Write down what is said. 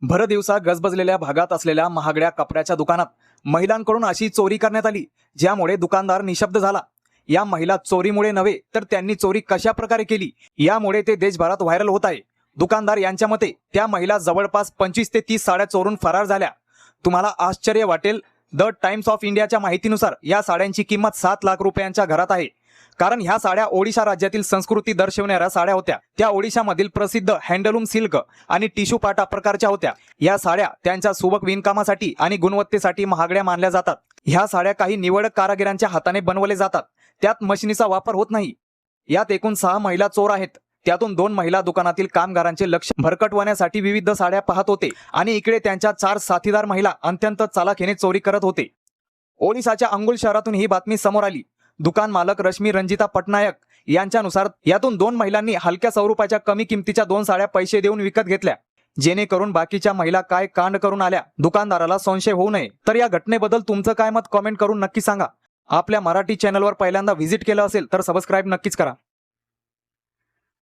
भर दिवसा गजबजलेल्या भागात असलेल्या महागड्या कपड्याच्या दुकानात महिलांकडून अशी चोरी करण्यात आली, ज्यामुळे दुकानदार निशब्द झाला. या महिला चोरीमुळे नव्हे तर त्यांनी चोरी कशा प्रकारे केली यामुळे ते देशभरात व्हायरल होत आहे. दुकानदार यांच्या मते त्या महिला जवळपास 25 ते 30 साड्या चोरून फरार झाल्या. तुम्हाला आश्चर्य वाटेल, द टाइम्स ऑफ इंडियाच्या माहितीनुसार या साड्यांची किंमत 7 लाख रुपयांच्या घरात आहे. कारण ह्या साड्या ओडिशा राज्यातील संस्कृती दर्शवणाऱ्या साड्या होत्या. त्या ओडिशामधील प्रसिद्ध हँडलूम सिल्क आणि टिश्यू पाटा प्रकारच्या होत्या. या साड्या त्यांच्या सुबक विणकामासाठी आणि गुणवत्तेसाठी महागड्या मानल्या जातात. ह्या साड्या काही निवडक कारागिरांच्या हाताने बनवले जातात. त्यात मशिनीचा वापर होत नाही. यात एकूण 6 महिला चोर आहेत. त्यातून 2 महिला दुकानातील कामगारांचे लक्ष भरकटवण्यासाठी विविध साड्या पाहत होते आणि इकडे त्यांच्या 4 साथीदार महिला अत्यंत चालाखीने चोरी करत होते. ओडिशाच्या अंगुल शहरातून ही बातमी समोर आली. दुकान मालक रश्मी रंजिता पटनायक यांच्यानुसार यातून 2 महिलांनी हलक्या स्वरूपाच्या कमी किमतीच्या 2 साड्या पैसे देऊन विकत घेतल्या, जेणेकरून बाकीच्या महिला काय कांड करून आल्या दुकानदाराला संशय होऊ नये. तर या घटनेबद्दल तुमचं काय मत कमेंट करून नक्की सांगा. आपल्या मराठी चॅनलवर पहिल्यांदा व्हिजिट केलं असेल तर सबस्क्राईब नक्कीच करा.